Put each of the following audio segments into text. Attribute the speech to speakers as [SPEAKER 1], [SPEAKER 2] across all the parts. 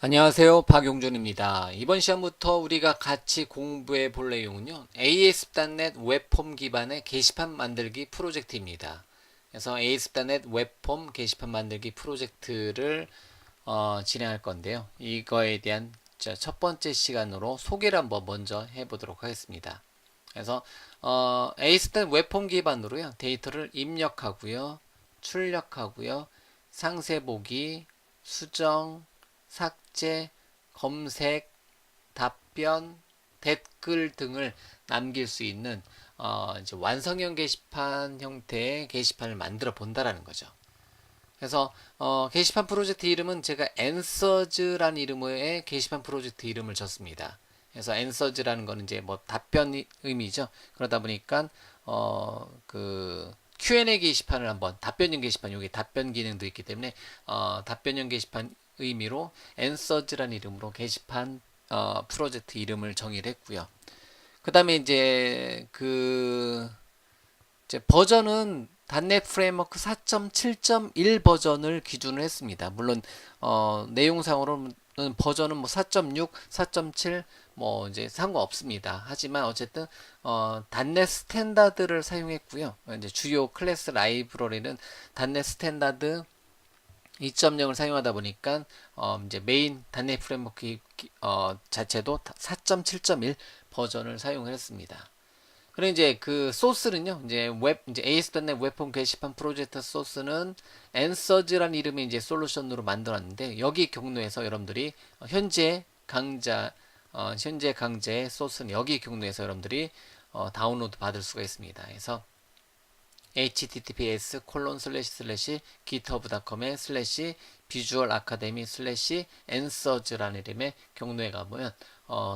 [SPEAKER 1] 안녕하세요. 박용준입니다. 이번 시간부터 우리가 같이 공부해 볼 내용은요. ASP.NET 웹폼 기반의 게시판 만들기 프로젝트입니다. 그래서 ASP.NET 웹폼 게시판 만들기 프로젝트를 진행할 건데요. 이거에 대한 첫 번째 시간으로 소개를 한번 먼저 해보도록 하겠습니다. 그래서 ASP.NET 웹폼 기반으로요. 데이터를 입력하고요. 출력하고요. 상세 보기, 수정, 삭제, 검색, 답변, 댓글 등을 남길 수 있는 이제 완성형 게시판 형태의 게시판을 만들어 본다라는 거죠. 그래서 게시판 프로젝트 이름은 제가 answers라는 이름의 게시판 프로젝트 이름을 줬습니다. 그래서 answers라는 거는 이제 뭐 답변 의미죠. 그러다 보니까 그 Q&A 게시판을 한번 답변형 게시판 여기 답변 기능도 있기 때문에 답변형 게시판 의미로 answers라는 이름으로 게시판 프로젝트 이름을 정의를 했고요. 그 다음에 이제 버전은 .NET 프레임워크 4.7.1 버전을 기준으로 했습니다. 물론 내용상으로는 버전은 뭐 4.6, 4.7 뭐 이제 상관없습니다. 하지만 어쨌든 .NET 스탠다드를 사용했고요. 이제 주요 클래스 라이브러리는 .NET 스탠다드 2.0을 사용하다 보니까 이제 메인 .NET 프레임워크 자체도 4.7.1 버전을 사용했습니다. 그리고 이제 그 소스는요, 이제 AS.NET 웹폼 게시판 프로젝트 소스는 Answers라는 이름의 이제 솔루션으로 만들었는데, 여기 경로에서 여러분들이 현재 강제의 소스는 여기 경로에서 여러분들이 다운로드 받을 수가 있습니다. 그래서 https://github.com에 비주얼 아카데미 /answers라는 이름의 경로에 가보면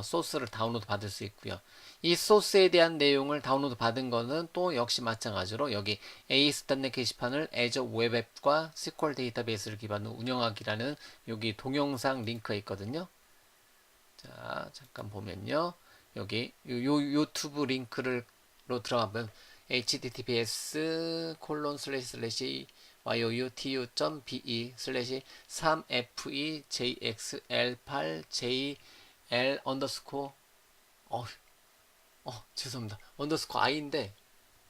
[SPEAKER 1] 소스를 다운로드 받을 수 있고요. 이 소스에 대한 내용을 다운로드 받은 거는 또 역시 마찬가지로 여기 AS.NET 게시판을 Azure 웹 앱과 SQL 데이터베이스를 기반으로 운영하기라는 여기 동영상 링크가 있거든요. 자, 잠깐 보면요. 여기 요 유튜브 링크로 들어가면 https://you.tu.be/3fejxl8jl 언더스코어 죄송합니다. 언더스코어 i인데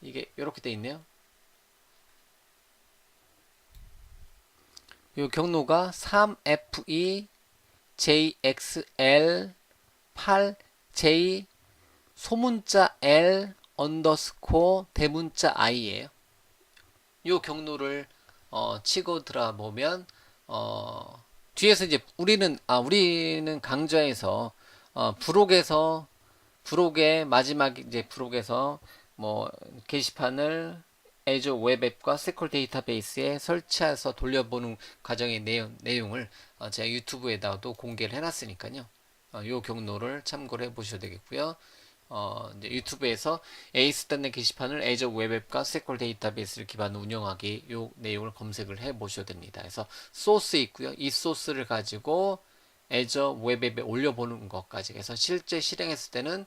[SPEAKER 1] 이게 이렇게 돼 있네요. 이 경로가 3fejxl8j 소문자 L 언더스코어 대문자 I예요. 이 경로를 치고 들어보면 뒤에서 이제 우리는 강좌에서 부록의 마지막 이제 부록에서 뭐 게시판을 Azure 웹 앱과 SQL 데이터베이스에 설치해서 돌려보는 과정의 내용을 제가 유튜브에다도 공개를 해놨으니까요. 이 경로를 참고를 해보셔도 되겠고요. 이제 유튜브에서 AS.NET 게시판을 Azure 웹 앱과 SQL 데이터베이스를 기반으로 운영하기 요 내용을 검색을 해 보셔도 됩니다. 그래서 소스 있고요. 이 소스를 가지고 Azure 웹 앱에 올려보는 것까지 해서 실제 실행했을 때는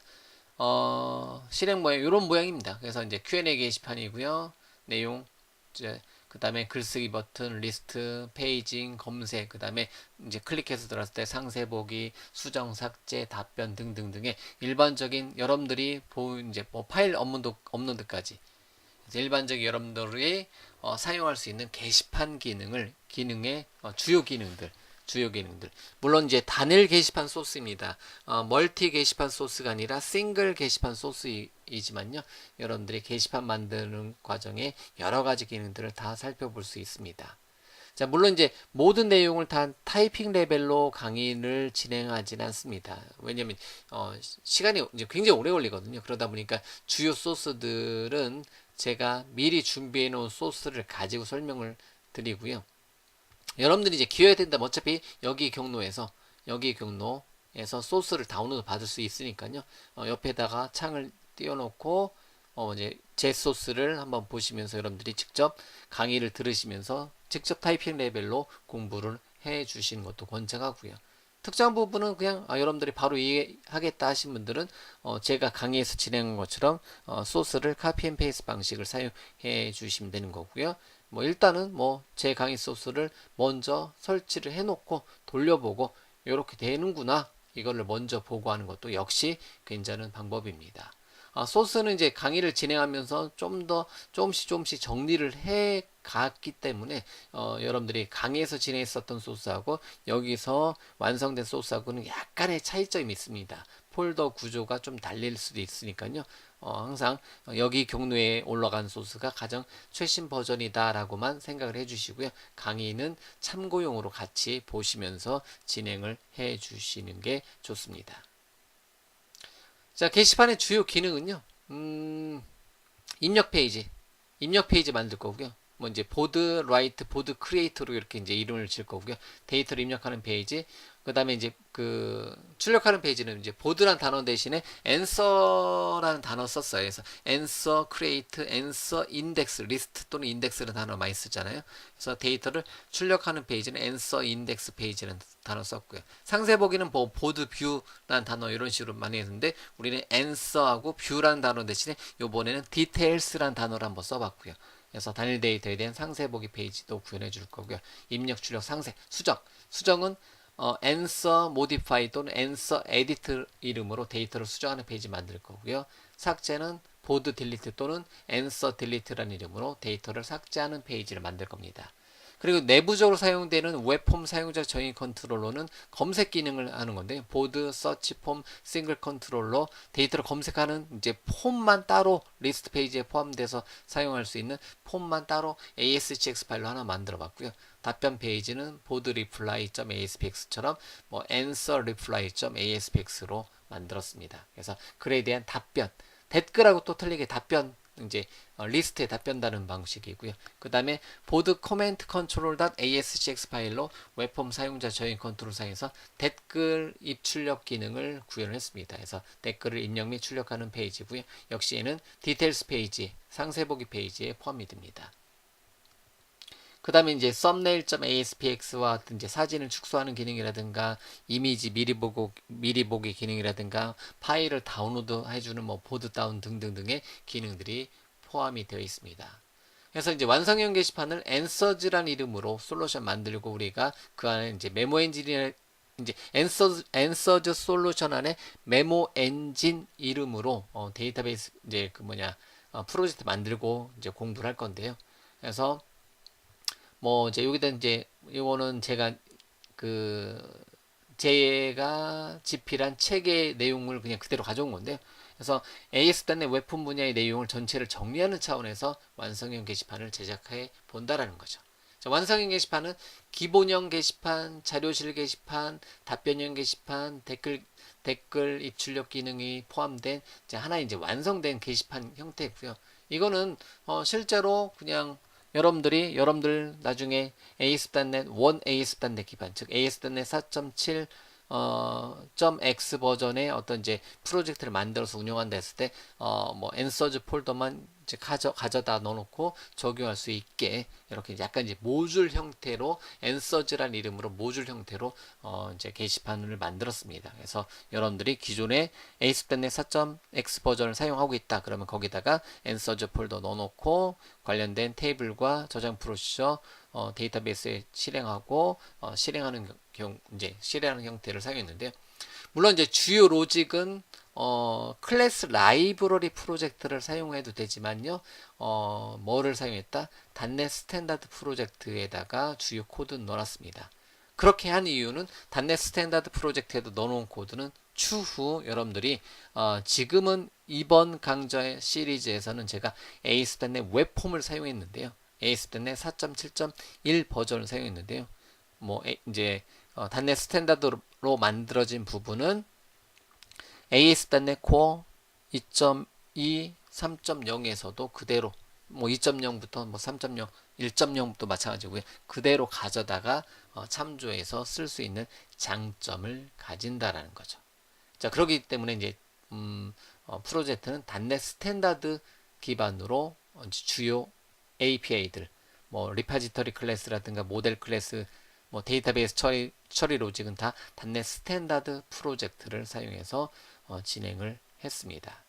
[SPEAKER 1] 실행 모양 이런 모양입니다. 그래서 이제 Q&A 게시판이고요. 내용 이제 그 다음에 글쓰기 버튼, 리스트, 페이징, 검색, 그 다음에 이제 클릭해서 들어갔을 때 상세 보기, 수정, 삭제, 답변 등등등의 일반적인 여러분들이 이제 뭐 파일 업로드까지 일반적인 여러분들이 사용할 수 있는 게시판 기능의 주요 기능들. 물론 이제 단일 게시판 소스입니다. 멀티 게시판 소스가 아니라 싱글 게시판 소스이지만요. 여러분들이 게시판 만드는 과정에 여러 가지 기능들을 다 살펴볼 수 있습니다. 자, 물론 이제 모든 내용을 다 타이핑 레벨로 강의를 진행하지는 않습니다. 왜냐면 시간이 이제 굉장히 오래 걸리거든요. 그러다 보니까 주요 소스들은 제가 미리 준비해 놓은 소스를 가지고 설명을 드리고요. 여러분들이 이제 기회가 된다면 어차피 여기 경로에서 소스를 다운로드 받을 수 있으니까요. 옆에다가 창을 띄워놓고 이제 제 소스를 한번 보시면서 여러분들이 직접 강의를 들으시면서 직접 타이핑 레벨로 공부를 해 주시는 것도 권장하고요. 특정 부분은 그냥 여러분들이 바로 이해하겠다 하신 분들은 제가 강의에서 진행한 것처럼 소스를 카피 앤 페이스트 방식을 사용해 주시면 되는 거고요. 뭐 일단은 뭐 제 강의 소스를 먼저 설치를 해놓고 돌려보고 이렇게 되는구나. 이거를 먼저 보고하는 것도 역시 괜찮은 방법입니다. 소스는 이제 강의를 진행하면서 좀 더 조금씩 정리를 해 갔기 때문에 여러분들이 강의에서 진행했었던 소스하고 여기서 완성된 소스하고는 약간의 차이점이 있습니다. 폴더 구조가 좀 달릴 수도 있으니까요. 항상 여기 경로에 올라간 소스가 가장 최신 버전이다라고만 생각을 해주시고요. 강의는 참고용으로 같이 보시면서 진행을 해 주시는 게 좋습니다. 자, 게시판의 주요 기능은요. 입력 페이지, 만들 거고요. 뭐 이제 보드 라이트, 보드 크리에이터로 이렇게 이제 이름을 질 거고요. 데이터를 입력하는 페이지. 그다음에 이제 그 출력하는 페이지는 이제 보드란 단어 대신에 answer라는 단어 썼어요. 그래서 answer, create, answer, index, list 또는 index라는 단어 많이 쓰잖아요. 그래서 데이터를 출력하는 페이지는 answer, index 페이지라는 단어 썼고요. 상세 보기는 뭐 보드 뷰라는 단어 이런 식으로 많이 했는데 우리는 answer하고 view라는 단어 대신에 이번에는 details라는 단어를 한번 써봤고요. 그래서 단일 데이터에 대한 상세 보기 페이지도 구현해 줄 거고요. 입력, 출력, 상세, 수정은 answer modify 또는 answer edit 이름으로 데이터를 수정하는 페이지 만들 거고요. 삭제는 보드 딜리트 또는 answer delete라는 이름으로 데이터를 삭제하는 페이지를 만들 겁니다. 그리고 내부적으로 사용되는 웹폼 사용자 저인 컨트롤러는 검색 기능을 하는 건데 보드, 서치 폼, 싱글 컨트롤러 데이터를 검색하는 이제 폼만 따로 리스트 페이지에 포함돼서 사용할 수 있는 폼만 따로 ASGX 파일로 하나 만들어 봤고요. 답변 페이지는 보드 reply.aspx처럼 뭐 answer reply.aspx로 만들었습니다. 그래서 글에 대한 답변, 댓글하고 또 틀리게 답변 이제 리스트에 답변다는 방식이고요. 그 다음에 보드 코멘트 컨트롤.ascx 파일로 웹폼 사용자 저인 컨트롤 상에서 댓글 입출력 기능을 구현했습니다. 그래서 댓글을 입력 및 출력하는 페이지고요. 역시 얘는 디테일스 페이지, 상세 보기 페이지에 포함이 됩니다. 그 다음에 이제 썸네일.aspx와 같은 이제 사진을 축소하는 기능이라든가 이미지 미리 보기 기능이라든가 파일을 다운로드 해주는 뭐 보드 다운 등등등의 기능들이 포함이 되어 있습니다. 그래서 이제 완성형 게시판을 answers라는 이름으로 솔루션 만들고 우리가 그 안에 이제 메모 엔진이 이제 answers 솔루션 안에 메모 엔진 이름으로 데이터베이스 이제 그 뭐냐 프로젝트 만들고 이제 공부를 할 건데요. 그래서 뭐 이제 여기다 이제 이거는 제가 집필한 책의 내용을 그냥 그대로 가져온 건데요. 그래서 AS단의 웹폼 분야의 내용을 전체를 정리하는 차원에서 완성형 게시판을 제작해 본다라는 거죠. 자, 완성형 게시판은 기본형 게시판, 자료실 게시판, 답변형 게시판, 댓글 입출력 기능이 포함된 하나의 이제 완성된 게시판 형태고요. 이거는 실제로 그냥 여러분들 나중에 ASP.NET 원 ASP.NET 기반 즉 ASP.NET 4.7 .x 버전의 어떤 이제 프로젝트를 만들어서 운영한다 했을 때 뭐 answers 폴더만 이제 가져다 넣어놓고 적용할 수 있게 이렇게 약간 이제 모듈 형태로 answers라는 이름으로 모듈 형태로 이제 게시판을 만들었습니다. 그래서 여러분들이 기존에 ASP.NET 4.x 버전을 사용하고 있다. 그러면 거기다가 answers 폴더 넣어놓고 관련된 테이블과 저장 프로시저 데이터베이스에 실행하고 실행하는 형태를 사용했는데요. 물론 이제 주요 로직은 클래스 라이브러리 프로젝트를 사용해도 되지만요. 뭐를 사용했다? .NET 스탠다드 프로젝트에다가 주요 코드는 넣어놨습니다. 그렇게 한 이유는 .NET 스탠다드 프로젝트에도 넣어놓은 코드는 추후 여러분들이 지금은 이번 강좌 시리즈에서는 제가 ASP.NET 웹폼을 사용했는데요. ASP.NET 4.7.1 버전을 사용했는데요. 뭐 이제 .NET 스탠다드로 만들어진 부분은 ASP.NET Core 2.2, 3.0에서도 그대로 뭐 2.0부터 뭐 3.0, 1.0부터 마찬가지고요. 그대로 가져다가 참조해서 쓸 수 있는 장점을 가진다라는 거죠. 자, 그렇기 때문에 이제 프로젝트는 .NET 스탠다드 기반으로 주요 API들, 뭐 리파지터리 클래스라든가 모델 클래스, 뭐 데이터베이스 처리 로직은 다 .NET 스탠다드 프로젝트를 사용해서 진행을 했습니다.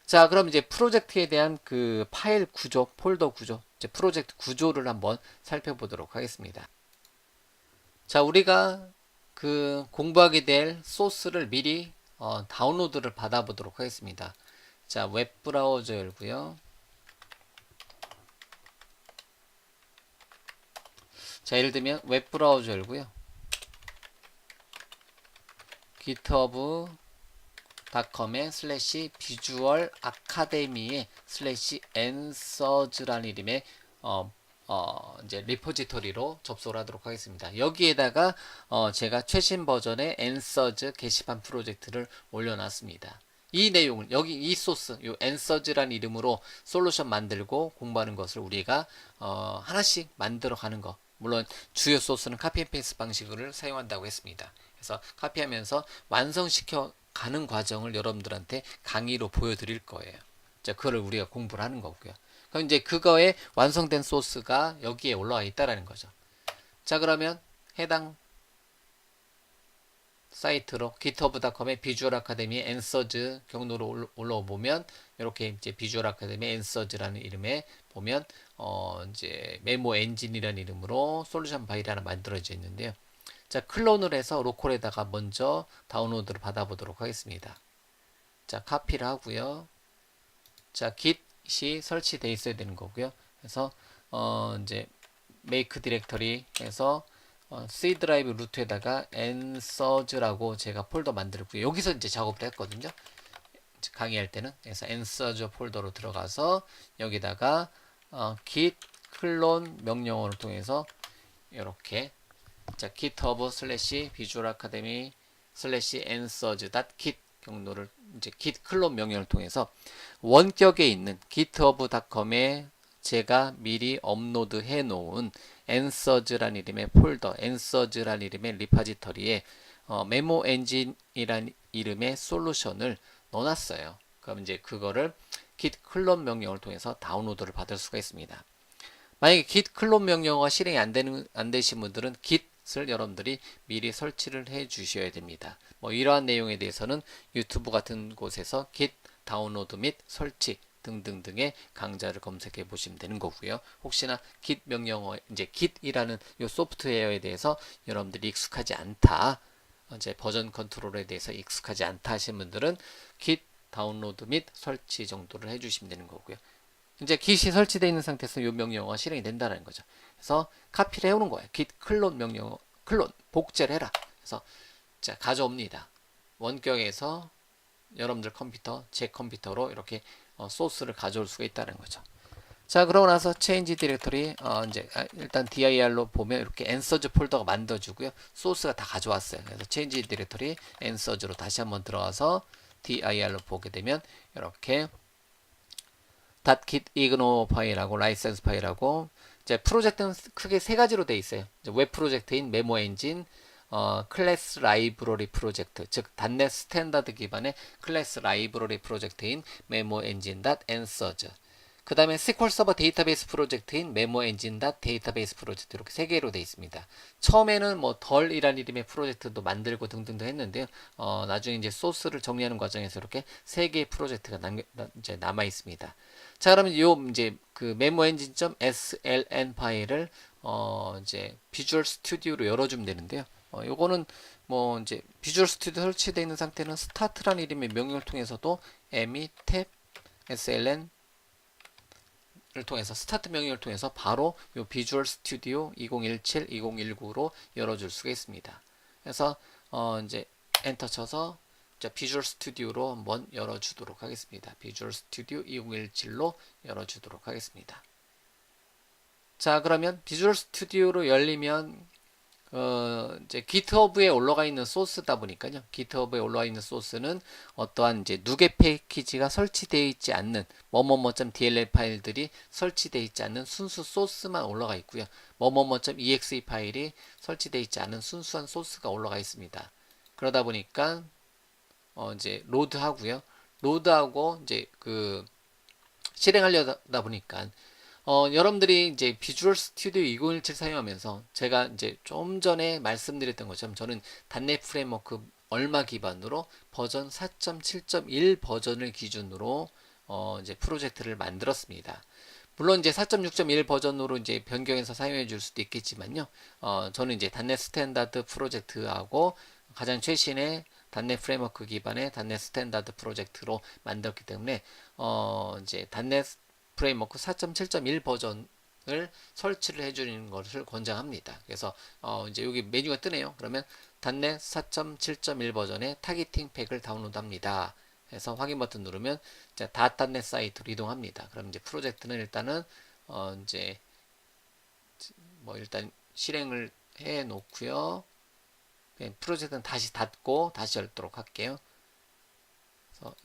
[SPEAKER 1] 자, 그럼 이제 프로젝트에 대한 그 파일 구조, 폴더 구조, 이제 프로젝트 구조를 한번 살펴보도록 하겠습니다. 자, 우리가 그 공부하게 될 소스를 미리 다운로드를 받아보도록 하겠습니다. 자, 웹브라우저 열고요. 자, 예를 들면 웹브라우저 열고요. github.com에 슬래시 비주얼 아카데미에 슬래시 answers라는 이름의 이제 리포지토리로 접속을 하도록 하겠습니다. 여기에다가 제가 최신 버전의 answers 게시판 프로젝트를 올려놨습니다. 이 내용을 여기 이 소스 요 answers라는 이름으로 솔루션 만들고 공부하는 것을 우리가 하나씩 만들어 가는 거. 물론 주요 소스는 카피 앤 페이스트 방식을 사용한다고 했습니다. 그래서 카피하면서 완성시켜 가는 과정을 여러분들한테 강의로 보여드릴 거예요. 자, 그거를 우리가 공부를 하는 거고요. 그럼 이제 그거에 완성된 소스가 여기에 올라와 있다라는 거죠. 자, 그러면 해당 사이트로 github.com의 비주얼 아카데미 answers 경로로 올라오 보면 이렇게 이제 비주얼 아카데미 answers라는 이름에 보면 이제 메모 엔진이라는 이름으로 솔루션 파일이 하나 만들어져 있는데요. 자, 클론을 해서 로컬에다가 먼저 다운로드를 받아보도록 하겠습니다. 자, 카피를 하고요. 자, git이 설치되어 있어야 되는 거고요. 그래서 이제 make 디렉터리 해서 C 드라이브 루트에다가 answers라고 제가 폴더 만들었고요. 여기서 이제 작업을 했거든요. 강의할 때는. 그래서 answers 폴더로 들어가서 여기다가 git 클론 명령어를 통해서 이렇게 자, github 슬래시 비주얼 아카데미 슬래시 answers git 경로를 이제 git 클론 명령을 통해서 원격에 있는 github.com에 제가 미리 업로드 해 놓은 answers라는 이름의 폴더, answers라는 이름의 리파지터리에 메모 엔진이라는 이름의 솔루션을 넣어놨어요. 그럼 이제 그거를 git 클론 명령을 통해서 다운로드를 받을 수가 있습니다. 만약에 git 클론 명령어가 실행이 안 되신 분들은 git을 여러분들이 미리 설치를 해 주셔야 됩니다. 뭐 이러한 내용에 대해서는 유튜브 같은 곳에서 git 다운로드 및 설치 등등등의 강좌를 검색해 보시면 되는 거고요. 혹시나 git 명령어 이제 git이라는 이 소프트웨어에 대해서 여러분들이 익숙하지 않다, 이제 버전 컨트롤에 대해서 익숙하지 않다 하신 분들은 git 다운로드 및 설치 정도를 해주시면 되는 거고요. 이제 git이 설치되어 있는 상태에서 이 명령어가 실행이 된다는 거죠. 그래서 카피를 해오는 거예요. git 클론 명령어, 클론 복제를 해라. 그래서 자, 가져옵니다. 원격에서 여러분들 컴퓨터, 제 컴퓨터로 이렇게 소스를 가져올 수가 있다는 거죠. 자, 그러고 나서 change 디렉터리 이제 일단 dir로 보면 이렇게 answers 폴더가 만들어주고요. 소스가 다 가져왔어요. 그래서 change 디렉터리 answers로 다시 한번 들어가서 dir로 보게 되면 이렇게 .git ignore 파일하고 라이센스 파일하고 이제 프로젝트는 크게 세 가지로 되어 있어요. 웹 프로젝트인 메모 엔진, 클래스 라이브러리 프로젝트, 즉 .NET 스탠다드 기반의 클래스 라이브러리 프로젝트인 메모 엔진 .answers. 그 다음에 SQL 서버 데이터베이스 프로젝트인 메모 엔진 데이터베이스 프로젝트 이렇게 세 개로 되어 있습니다. 처음에는 뭐 덜이라는 이름의 프로젝트도 만들고 등등도 했는데요. 나중에 이제 소스를 정리하는 과정에서 이렇게 세 개의 프로젝트가 이제 남아 있습니다. 자, 그러면 요 이제 그 메모 엔진.sln 파일을 이제 비주얼 스튜디오로 열어주면 되는데요. 요거는 뭐 이제 비주얼 스튜디오 설치되어 있는 상태는 스타트라는 이름의 명령을 통해서도 me 탭 sln 을 통해서 스타트 명령을 통해서 바로 요 비주얼 스튜디오 2017, 2019로 열어줄 수가 있습니다. 그래서 이제 엔터 쳐서 비주얼 스튜디오로 한번 열어주도록 하겠습니다. 비주얼 스튜디오 2017로 열어주도록 하겠습니다. 자, 그러면 비주얼 스튜디오로 열리면 이제 GitHub에 올라가 있는 소스다 보니까요. GitHub에 올라가 있는 소스는 어떠한 이제 누계 패키지가 설치되어 있지 않는 뭐뭐뭐.dll 파일들이 설치되어 있지 않는 순수 소스만 올라가 있고요. 뭐뭐뭐.exe 파일이 설치되어 있지 않은 순수한 소스가 올라가 있습니다. 그러다 보니까 이제 로드하고요. 로드하고 이제 그 실행하려다 보니까 여러분들이 이제 비주얼 스튜디오 2017 사용하면서 제가 이제 좀 전에 말씀드렸던 것처럼 저는 .NET 프레임워크 얼마 기반으로 버전 4.7.1 버전을 기준으로 이제 프로젝트를 만들었습니다. 물론 이제 4.6.1 버전으로 이제 변경해서 사용해 줄 수도 있겠지만요. 저는 이제 단넷 스탠다드 프로젝트하고 가장 최신의 단넷 프레임워크 기반의 단넷 스탠다드 프로젝트로 만들었기 때문에 이제 단넷 프레임워크 4.7.1 버전을 설치를 해주는 것을 권장합니다. 그래서 이제 여기 메뉴가 뜨네요. 그러면 단넷 4.7.1 버전의 타깃팅 팩을 다운로드합니다. 해서 확인 버튼 누르면 이제 닷닷넷 사이트로 이동합니다. 그럼 이제 프로젝트는 일단은 이제 뭐 일단 실행을 해 놓고요. 프로젝트는 다시 닫고 다시 열도록 할게요. 그래서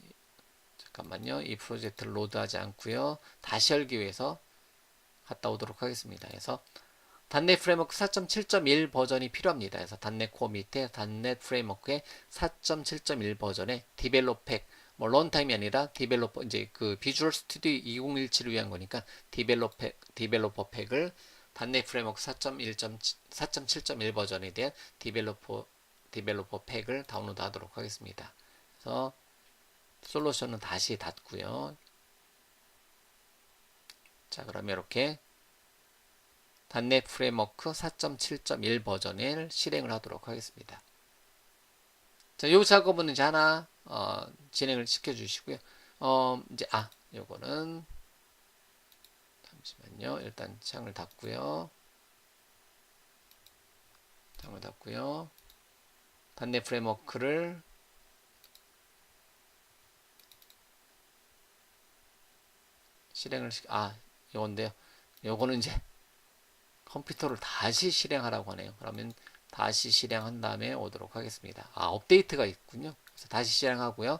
[SPEAKER 1] 잠깐만요. 이 프로젝트를 로드하지 않고요. 다시 열기 위해서 갔다 오도록 하겠습니다. 그래서 단넷 프레임워크 4.7.1 버전이 필요합니다. 그래서 단넷 코어 밑에 단넷 프레임워크의 4.7.1 버전의 디벨롭 팩, 뭐 런타임이 아니라 디벨로퍼 이제 그 비주얼 스튜디오 2017을 위한 거니까 디벨로퍼 팩을 단넷 프레임워크 4.7.1 버전에 대한 디벨로퍼 팩을 다운로드하도록 하겠습니다. 그래서 솔루션은 다시 닫고요. 자, 그러면 이렇게 단넷 프레임워크 4.7.1 버전을 실행을 하도록 하겠습니다. 자, 요 작업은 이제 하나 진행을 시켜 주시고요. 이제 요거는 잠시만요. 일단 창을 닫고요. 단넷 프레임워크를 실행을 요건데요. 요거는 이제 컴퓨터를 다시 실행하라고 하네요. 그러면 다시 실행한 다음에 오도록 하겠습니다. 업데이트가 있군요. 그래서 다시 실행하고요.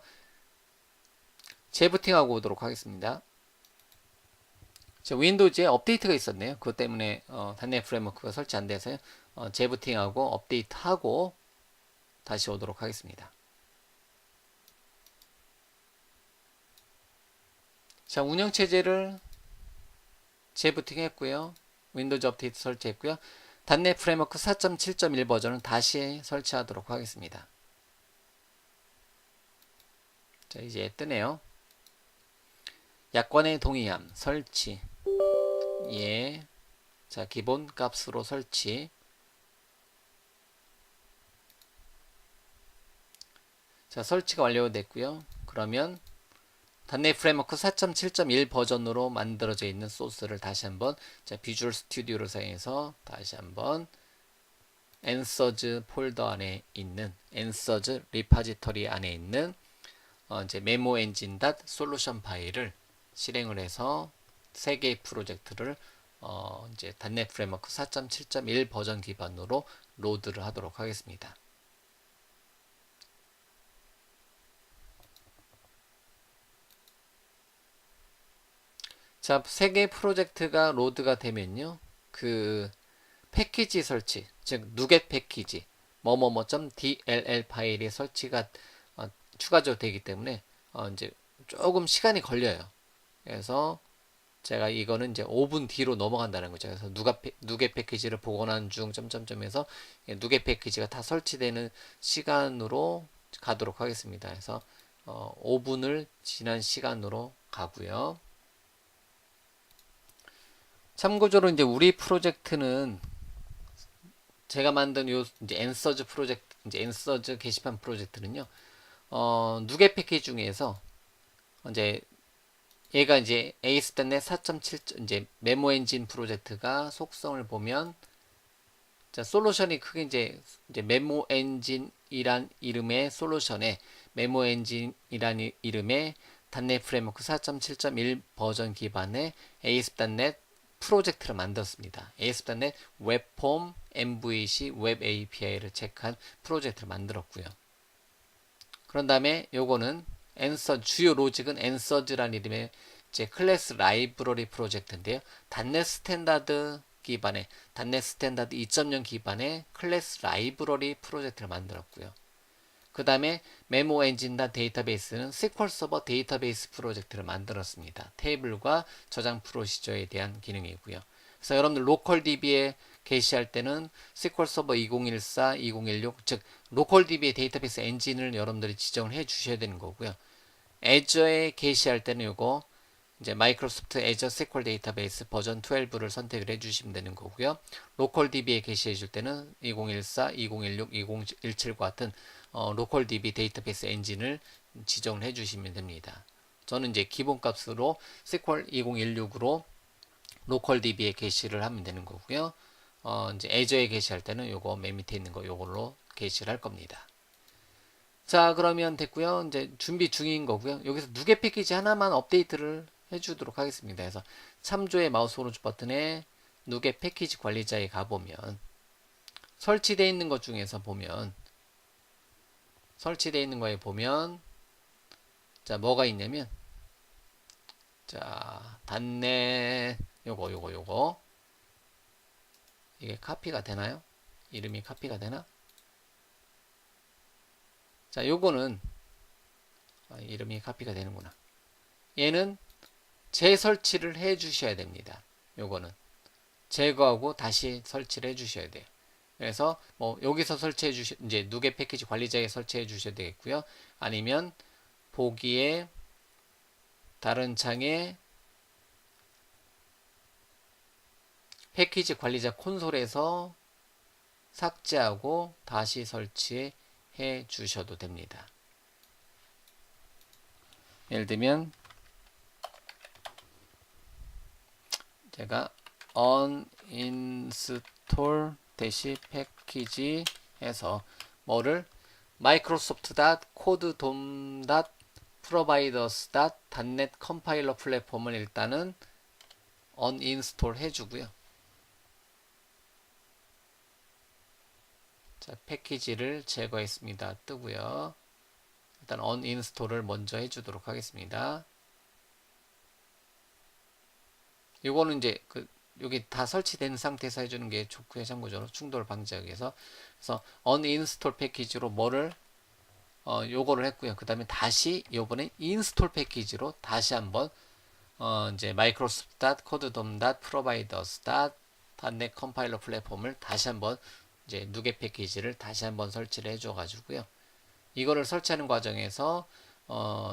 [SPEAKER 1] 재부팅하고 오도록 하겠습니다. 윈도우즈에 업데이트가 있었네요. 그것 때문에 단넷 프레임워크가 설치 안 돼서요. 재부팅하고 업데이트하고 다시 오도록 하겠습니다. 자, 운영체제를 재부팅했고요. 윈도우즈 업데이트 설치했고요. 단넷 프레임워크 4.7.1 버전은 다시 설치하도록 하겠습니다. 자, 이제 뜨네요. 약관의 동의함 설치. 예. 자, 기본 값으로 설치. 자, 설치가 완료됐고요. 그러면 단넷 프레임워크 4.7.1 버전으로 만들어져 있는 소스를 다시 한번 비주얼 스튜디오를 사용해서 다시 한번 앤서즈 폴더 안에 있는 앤서즈 리파지터리 안에 있는 이제 메모 엔진 솔루션 파일을 실행을 해서 세 개의 프로젝트를 이제 단넷 프레임워크 4.7.1 버전 기반으로 로드를 하도록 하겠습니다. 자, 세 개의 프로젝트가 로드가 되면요. 그 패키지 설치, 즉 누겟 패키지 뭐뭐뭐.dll 파일이 설치가 추가적으로 되기 때문에 이제 조금 시간이 걸려요. 그래서 제가 이거는 이제 5분 뒤로 넘어간다는 거죠. 그래서 누겟 패키지를 복원한 중 점점점에서 누겟 패키지가 다 설치되는 시간으로 가도록 하겠습니다. 그래서 5분을 지난 시간으로 가고요. 참고적으로 이제 우리 프로젝트는 제가 만든 요 이제 앤서즈 프로젝트, 이제 앤서즈 게시판 프로젝트는요, 누겟 패키지 중에서 이제 얘가 이제 ASP.NET 4.7 이제 메모 엔진 프로젝트가 속성을 보면 자, 솔루션이 크게 이제 메모 엔진이란 이름의 솔루션에 메모 엔진이란 이름의 단넷 프레임워크 4.7.1 버전 기반의 ASP.NET 프로젝트를 만들었습니다. ASP.NET 웹폼 MVC 웹 API를 체크한 프로젝트를 만들었고요. 그런 다음에 요거는 주요 로직은 앤서즈라는 이름의 제 클래스 라이브러리 프로젝트인데요. 단넷 스탠다드 기반의 단넷 스탠다드 2.0 기반의 클래스 라이브러리 프로젝트를 만들었고요. 그 다음에 메모 엔진과 데이터베이스는 SQL 서버 데이터베이스 프로젝트를 만들었습니다. 테이블과 저장 프로시저에 대한 기능이고요. 그래서 여러분들 로컬 DB에 게시할 때는 SQL 서버 2014, 2016, 즉 로컬 DB의 데이터베이스 엔진을 여러분들이 지정을 해 주셔야 되는 거고요. 애저에 게시할 때는 요거 이제 마이크로소프트 애저 SQL 데이터베이스 버전 12를 선택을 해주시면 되는 거고요. 로컬 DB에 게시해 줄 때는 2014, 2016, 2017과 같은 로컬 DB 데이터베이스 엔진을 지정을 해주시면 됩니다. 저는 이제 기본값으로 SQL 2016으로 로컬 DB에 게시를 하면 되는 거고요. 이제 애저에 게시할 때는 요거 맨 밑에 있는 거 요걸로 게시를 할 겁니다. 자, 그러면 됐고요. 이제 준비 중인 거고요. 여기서 누계 패키지 하나만 업데이트를 해주도록 하겠습니다. 그래서 참조의 마우스 오른쪽 버튼에 누계 패키지 관리자에 가보면 설치되어 있는 것 중에서 보면 설치되어 있는 거에 보면 자, 뭐가 있냐면 자, 단넷 요거 이게 카피가 되나요? 이름이 카피가 되나? 자, 요거는 이름이 카피가 되는구나. 얘는 재설치를 해 주셔야 됩니다. 요거는 제거하고 다시 설치를 해 주셔야 돼요. 그래서 뭐 여기서 설치해 주셔 이제 누계 패키지 관리자에 설치해 주셔야 되겠고요. 아니면 보기에 다른 창에 패키지 관리자 콘솔에서 삭제하고 다시 설치해 주셔도 됩니다. 예를 제가 uninstall 패키지 해서 뭐를 microsoft.codedom.providers.net 컴파일러 플랫폼을 일단은 uninstall 해주고요. 자, 패키지를 제거했습니다. 뜨고요. 일단 uninstall을 먼저 해주도록 하겠습니다. 요거는 이제 여기 다 설치된 상태에서 해주는 게 좋고요. 참고적으로 충돌 방지하기 위해서. 그래서 uninstall 패키지로 뭐를 요거를 했고요. 그 다음에 다시 요번에 인스톨 패키지로 다시 한번 이제 microsoft.codedom.providers.net 컴파일러 플랫폼을 다시 한번 이제 누계 패키지를 다시 한번 설치를 해줘 가지고요. 이거를 설치하는 과정에서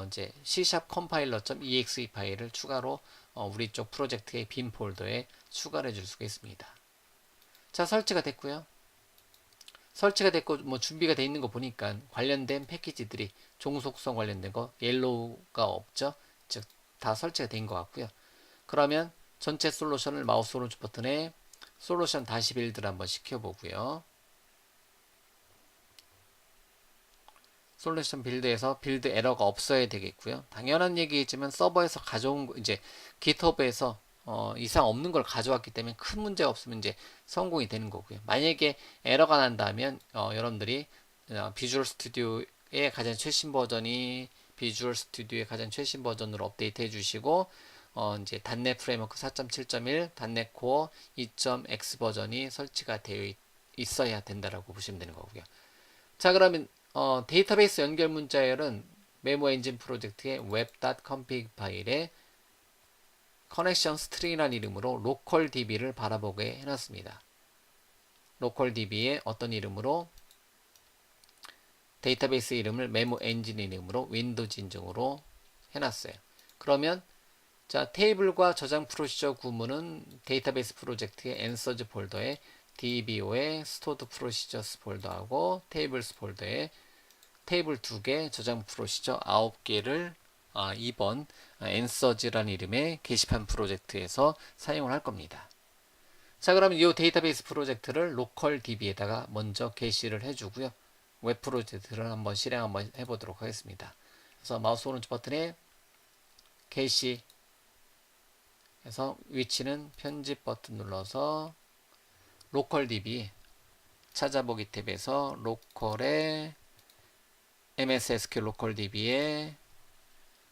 [SPEAKER 1] 이제 C# compiler.exe 파일을 추가로 우리 쪽 프로젝트의 빈 폴더에 추가를 해줄 수가 있습니다. 자, 설치가 됐고요. 설치가 됐고 뭐 준비가 돼 있는 거 보니까 관련된 패키지들이 종속성 관련된 거 옐로우가 없죠. 즉 다 설치가 된 것 같고요. 그러면 전체 솔루션을 마우스 오른쪽 버튼에 솔루션 다시 빌드를 한번 시켜보고요. 솔루션 빌드에서 빌드 에러가 없어야 되겠고요. 당연한 얘기지만 서버에서 가져온 이제 GitHub에서 이상 없는 걸 가져왔기 때문에 큰 문제가 없으면 이제 성공이 되는 거고요. 만약에 에러가 난다면 여러분들이 비주얼 스튜디오의 가장 최신 버전이 비주얼 스튜디오의 가장 최신 버전으로 업데이트 해주시고 이제 단넷 프레임워크 4.7.1 단넷 코어 2.x 버전이 설치가 되어 있어야 된다라고 보시면 되는 거고요. 자, 그러면 데이터베이스 연결 문자열은 메모 엔진 프로젝트의 web.config 파일에 커넥션 스트링이라는 이름으로 로컬 DB를 바라보게 해놨습니다. 로컬 DB에 어떤 이름으로 데이터베이스 이름을 메모 엔진 이름으로 윈도우즈 인증으로 해놨어요. 그러면 자, 테이블과 저장 프로시저 구문은 데이터베이스 프로젝트의 answers 폴더에 DBO의 stored procedures 폴더하고 tables 폴더에 테이블 2개, 저장 프로시저 9개를 2번 answers라는 이름의 게시판 프로젝트에서 사용을 할 겁니다. 자, 그러면 이 데이터베이스 프로젝트를 로컬 DB에다가 먼저 게시를 해주고요. 웹 프로젝트를 한번 실행 한번 해보도록 하겠습니다. 그래서 마우스 오른쪽 버튼에 게시 해서 위치는 편집 버튼 눌러서 로컬 DB 찾아보기 탭에서 로컬에 MS SQL 로컬 DB의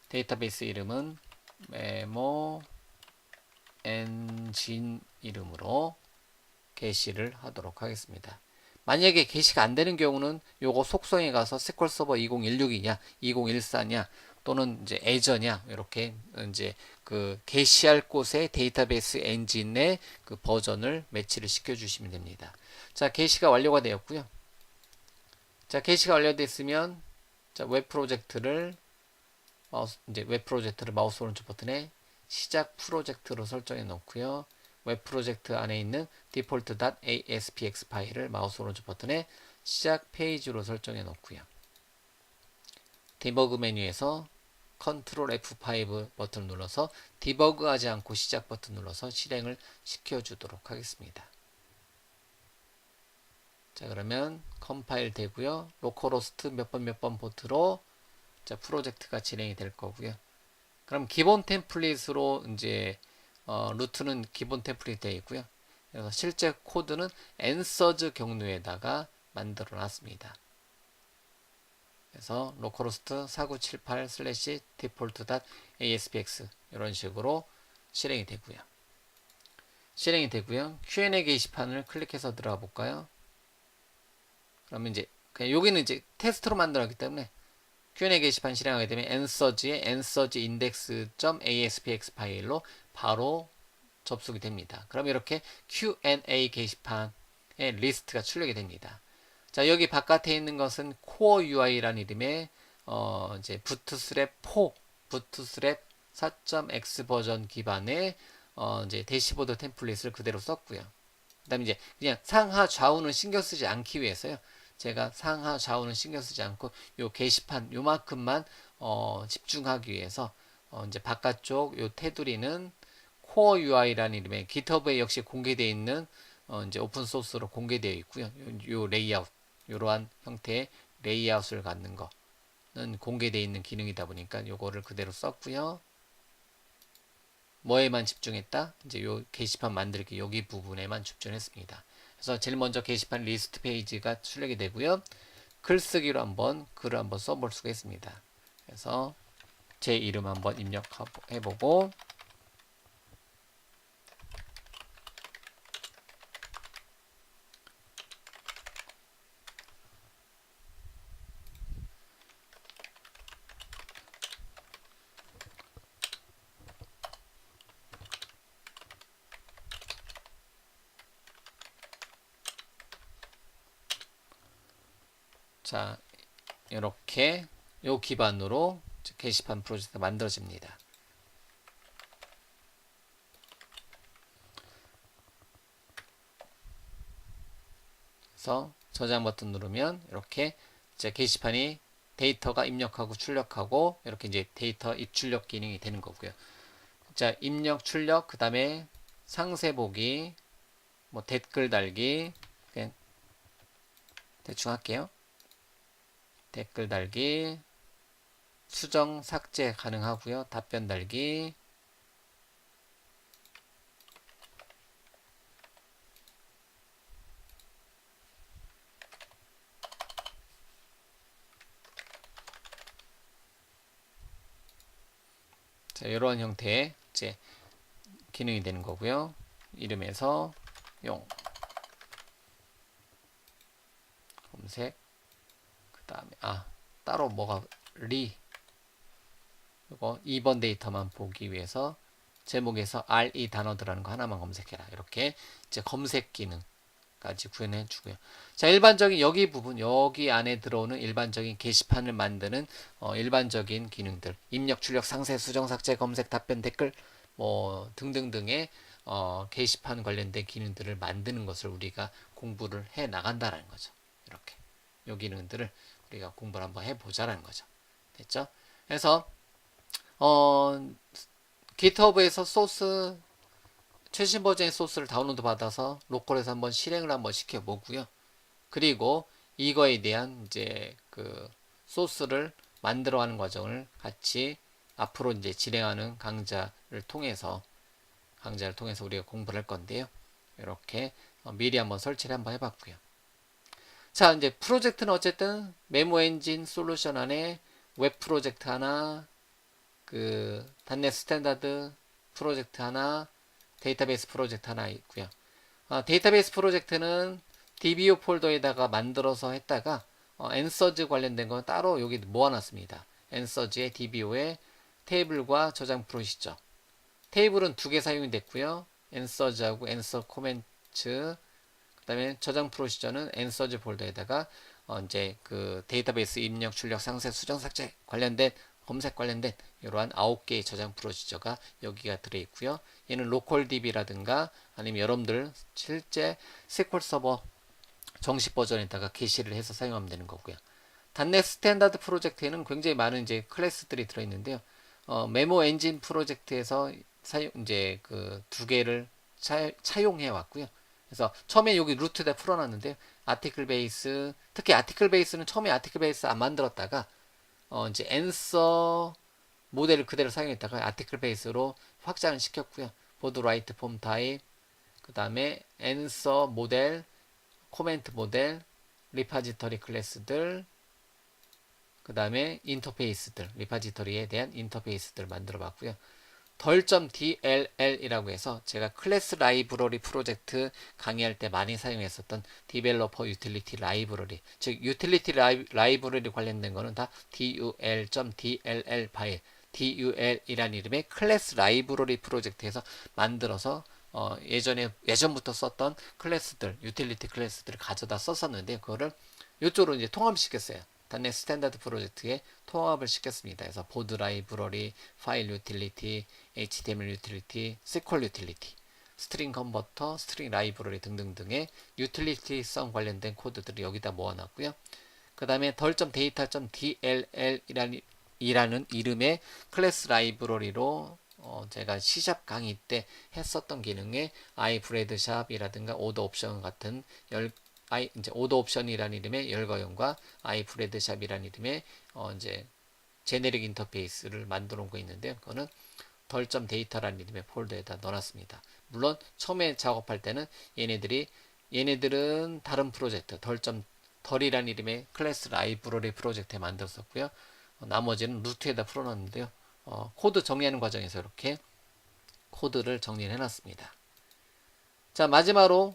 [SPEAKER 1] 데이터베이스 이름은 메모 엔진 이름으로 게시를 하도록 하겠습니다. 만약에 게시가 안 되는 경우는 요거 속성에 가서 SQL 서버 2016이냐, 2014냐, 또는 이제 애저냐, 이렇게 이제 그 게시할 곳에 데이터베이스 엔진의 그 버전을 매치를 시켜 주시면 됩니다. 자, 게시가 완료가 되었고요. 자, 게시가 완료됐으면 자, 웹 프로젝트를 마우스 오른쪽 버튼에 시작 프로젝트로 설정해 놓고요. 웹 프로젝트 안에 있는 default.aspx 파일을 마우스 오른쪽 버튼에 시작 페이지로 설정해 놓고요. 디버그 메뉴에서 컨트롤 F5 버튼을 눌러서 디버그하지 않고 시작 버튼 눌러서 실행을 시켜주도록 하겠습니다. 자, 그러면 컴파일 되고요. 로컬호스트 몇 번 포트로 자, 프로젝트가 진행이 될 거고요. 그럼 기본 템플릿으로 이제 루트는 기본 템플릿 되어 있고요. 그래서 실제 코드는 answers 경로에다가 만들어 놨습니다. 그래서 localhost 4978/default.aspx 이런 식으로 실행이 되고요. Q&A 게시판을 클릭해서 들어가 볼까요? 그러면 이제 그냥 여기는 이제 테스트로 만들었기 때문에 Q&A 게시판 실행하게 되면 answers의 answers.index.aspx 파일로 바로 접속이 됩니다. 그럼 이렇게 Q&A 게시판의 리스트가 출력이 됩니다. 자, 여기 바깥에 있는 것은 Core UI라는 이름의 이제 부트스트랩 4, 부트스트랩 4.x 버전 기반의 이제 대시보드 템플릿을 그대로 썼고요. 그다음에 이제 그냥 상하 좌우는 신경 쓰지 않기 위해서요. 제가 상하 좌우는 신경 쓰지 않고 요 게시판 요만큼만 집중하기 위해서 이제 바깥쪽 요 테두리는 Core UI라는 이름의 GitHub에 역시 공개되어 있는 이제 오픈 소스로 공개되어 있고요. 요 레이아웃 이러한 형태의 레이아웃을 갖는 거는 공개되어 있는 기능이다 보니까 요거를 그대로 썼고요. 뭐에만 집중했다? 이제 요 게시판 만들기 여기 부분에만 집중했습니다. 그래서 제일 먼저 게시판 리스트 페이지가 출력이 되고요. 글쓰기로 한번 글을 한번 써볼 수가 있습니다. 그래서 제 이름 한번 입력해보고 자, 이렇게 요 기반으로 게시판 프로젝트가 만들어집니다. 그래서 저장 버튼 누르면 이렇게 이제 게시판이 데이터가 입력하고 출력하고 이렇게 이제 데이터 입출력 기능이 되는 거고요. 자, 입력 출력 그 다음에 상세 보기 뭐 댓글 달기 그냥 대충 할게요. 댓글 달기 수정 삭제 가능하고요. 답변 달기 자, 이런 형태의 이제 기능이 되는 거고요. 이름에서 용 검색 그 다음에 따로 뭐가 이거 2번 데이터만 보기 위해서 제목에서 RE 단어들라는 거 하나만 검색해라. 이렇게 이제 검색 기능까지 구현해 주고요. 자, 일반적인 여기 부분, 여기 안에 들어오는 일반적인 게시판을 만드는 일반적인 기능들, 입력, 출력, 상세, 수정, 삭제, 검색, 답변, 댓글 뭐 등등등의 게시판 관련된 기능들을 만드는 것을 우리가 공부를 해 나간다라는 거죠. 이렇게 요 기능들을 우리가 공부를 한번 해보자라는 거죠. 됐죠? 그래서 GitHub에서 소스 최신 버전의 소스를 다운로드 받아서 로컬에서 한번 실행을 한번 시켜보고요. 그리고 이거에 대한 이제 그 소스를 만들어가는 과정을 같이 앞으로 이제 진행하는 강좌를 통해서 우리가 공부를 할 건데요. 이렇게 미리 한번 설치를 한번 해봤고요. 자, 이제 프로젝트는 어쨌든 메모 엔진 솔루션 안에 웹 프로젝트 하나, 그 단넷 스탠다드 프로젝트 하나, 데이터베이스 프로젝트 하나 있고요. 데이터베이스 프로젝트는 DBO 폴더에다가 만들어서 했다가 엔서즈 관련된 건 따로 여기 모아놨습니다. 엔서즈의 DBO의 테이블과 저장 프로시저. 테이블은 두 개 사용이 됐고요. 엔서즈하고 엔서 코멘트. 그다음에 저장 프로시저는 엔서즈 폴더에다가 이제 그 데이터베이스 입력, 출력, 상세, 수정, 삭제 관련된 검색 관련된 이러한 9개의 저장 프로시저가 여기가 들어있고요. 얘는 로컬 DB라든가 아니면 여러분들 실제 SQL 서버 정식 버전에다가 게시를 해서 사용하면 되는 거고요. 단넷 스탠다드 프로젝트에는 굉장히 많은 이제 클래스들이 들어있는데요. 메모 엔진 프로젝트에서 사용 이제 그 두 개를 차용해 왔고요. 그래서 처음에 여기 루트에다 풀어놨는데요. 아티클 베이스, 특히 아티클 베이스는 처음에 아티클 베이스 안 만들었다가 이제 앤서 모델을 그대로 사용했다가 아티클 베이스로 확장을 시켰고요. 보드 라이트 폼 타입, 그 다음에 앤서 모델, 코멘트 모델, 리파지터리 클래스들, 그 다음에 인터페이스들, 리파지터리에 대한 인터페이스들을 만들어 봤고요. 덜.dll 이라고 해서 제가 클래스 라이브러리 프로젝트 강의할 때 많이 사용했었던 디벨로퍼 유틸리티 라이브러리, 즉 유틸리티 라이브러리 관련된 거는 다 dul.dll 파일, dul이라는 이름의 클래스 라이브러리 프로젝트에서 만들어서 예전부터 썼던 클래스들, 유틸리티 클래스들을 가져다 썼었는데 그거를 이쪽으로 이제 통합시켰어요. 단넷 스탠다드 프로젝트에 통합을 시켰습니다. 그래서 보드 라이브러리, 파일 유틸리티, HTML 유틸리티, SQL 유틸리티, 스트링 컨버터, 스트링 라이브러리 등등등의 유틸리티성 관련된 코드들을 여기다 모아놨고요. 그 다음에 덜.data.dll 이라는 이름의 클래스 라이브러리로 제가 C샵 강의 때 했었던 기능에 iBreadShop이라든가 오더 옵션 같은 이제 오더 옵션이라는 이름의 열거형과 iBreadShop이라는 이름의 이제 제네릭 인터페이스를 만들어 놓고 있는데요. 그거는 덜.data라는 이름의 폴더에다 넣어놨습니다. 물론 처음에 작업할 때는 얘네들은 다른 프로젝트 덜이라는 이름의 클래스 라이브러리 프로젝트에 만들었었고요. 나머지는 루트에다 풀어놨는데요. 코드 정리하는 과정에서 이렇게 코드를 정리를 해놨습니다. 자, 마지막으로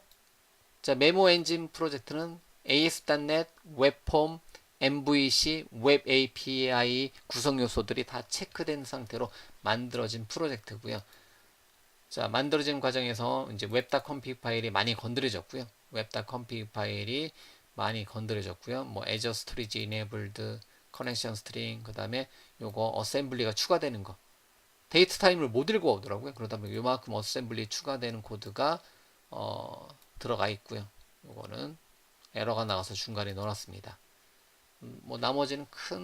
[SPEAKER 1] 자, 메모 엔진 프로젝트는 AS.NET, 웹폼, MVC, 웹 API 구성 요소들이 다 체크된 상태로 만들어진 프로젝트고요. 자, 만들어진 과정에서 이제 웹.config 파일이 많이 건드려졌고요. 웹.config 파일이 많이 건드려졌고요. 뭐 Azure Storage Enabled, Connection String, 그 다음에 요거 어셈블리가 추가되는 거. 데이트 타임을 못 읽어 오더라고요. 그러다 보니 요만큼 어셈블리 추가되는 코드가 들어가 있고요. 요거는 에러가 나가서 중간에 넣어놨습니다. 뭐 나머지는 큰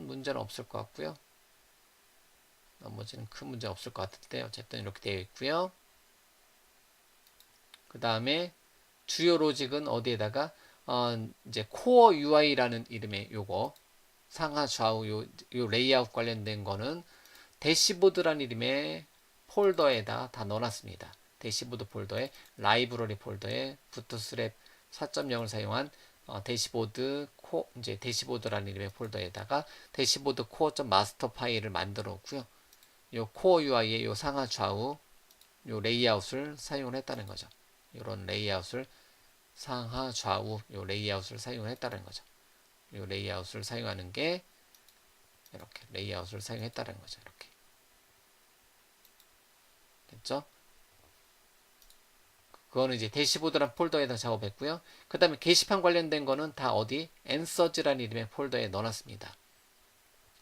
[SPEAKER 1] 문제는 없을 것 같고요. 나머지는 큰 문제 없을 것 같은데 어쨌든 이렇게 되어 있고요. 그 다음에 주요 로직은 어디에다가 이제 코어 UI라는 이름의 요거 상하 좌우 요 레이아웃 관련된 거는 대시보드라는 이름의 폴더에다 다 넣어놨습니다. 대시보드 폴더에 라이브러리 폴더에 부트스트랩 4.0을 사용한 이제 대시보드라는 이름의 폴더에다가 대시보드 코어.마스터 파일을 만들어 놓고요. 요 코어 UI의 요 상하 좌우 요 레이아웃을 사용을 했다는 거죠. 이런 레이아웃을 상하 좌우 요 레이아웃을 사용을 했다는 거죠. 요 레이아웃을 사용하는 게 이렇게 레이아웃을 사용했다는 거죠. 이렇게 됐죠? 그거는 이제 대시보드란 폴더에다 작업했고요. 그 다음에 게시판 관련된 거는 다 어디? 앤서즈라는 이름의 폴더에 넣어놨습니다.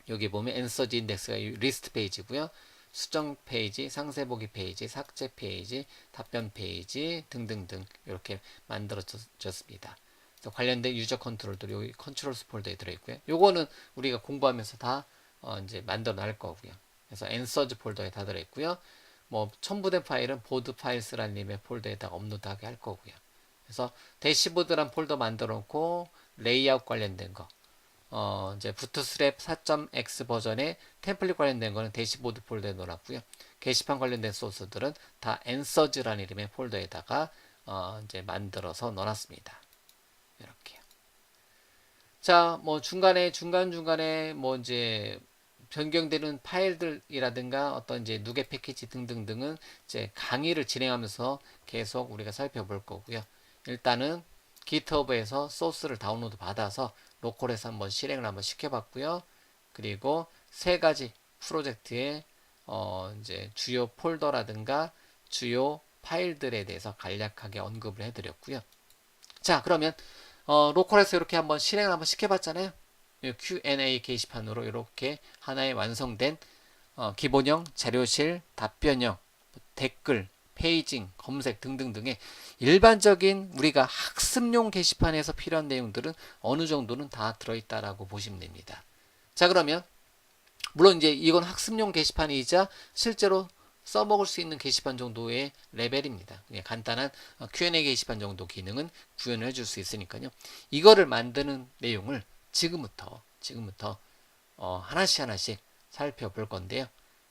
[SPEAKER 1] 여기 보면 앤서즈 인덱스가 리스트 페이지고요. 수정 페이지, 상세 보기 페이지, 삭제 페이지, 답변 페이지 등등등 이렇게 만들어졌습니다. 그래서 관련된 유저 컨트롤들이 여기 컨트롤스 폴더에 들어있고요. 요거는 우리가 공부하면서 다 이제 만들어 놔 거고요. 그래서 앤서즈 폴더에 다 들어있고요. 뭐 첨부된 파일은 보드 파일스라는 이름의 폴더에다 업로드하게 할 거고요. 그래서 대시보드란 폴더 만들어 놓고 레이아웃 관련된 거 이제 부트스트랩 4.x 버전의 템플릿 관련된 거는 대시보드 폴더에 넣어놨고요. 게시판 관련된 소스들은 다 앤서즈라는 이름의 폴더에다가 이제 만들어서 넣어놨습니다. 이렇게요. 자, 뭐 중간중간에 뭐 이제 변경되는 파일들이라든가 어떤 이제 누계 패키지 등등등은 이제 강의를 진행하면서 계속 우리가 살펴볼 거고요. 일단은 GitHub에서 소스를 다운로드 받아서 로컬에서 한번 실행을 한번 시켜봤고요. 그리고 세 가지 프로젝트의 이제 주요 폴더라든가 주요 파일들에 대해서 간략하게 언급을 해드렸고요. 자, 그러면 로컬에서 이렇게 한번 실행을 한번 시켜봤잖아요. 이 Q&A 게시판으로 이렇게 하나의 완성된 기본형, 자료실, 답변형, 댓글, 페이징, 검색 등등등의 일반적인 우리가 학습용 게시판에서 필요한 내용들은 어느 정도는 다 들어있다라고 보시면 됩니다. 자, 그러면 물론 이제 이건 학습용 게시판이자 실제로 써먹을 수 있는 게시판 정도의 레벨입니다. 그냥 간단한 Q&A 게시판 정도 기능은 구현을 해줄 수 있으니까요. 이거를 만드는 내용을 지금부터 하나씩 하나씩 살펴볼 건데요.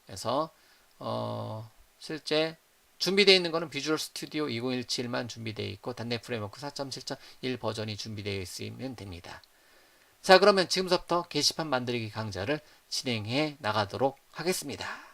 [SPEAKER 1] 그래서 실제 준비되어 있는 거는 비주얼 스튜디오 2017만 준비되어 있고 단넷 프레임워크 4.7.1 버전이 준비되어 있으면 됩니다. 자, 그러면 지금부터 게시판 만들기 강좌를 진행해 나가도록 하겠습니다.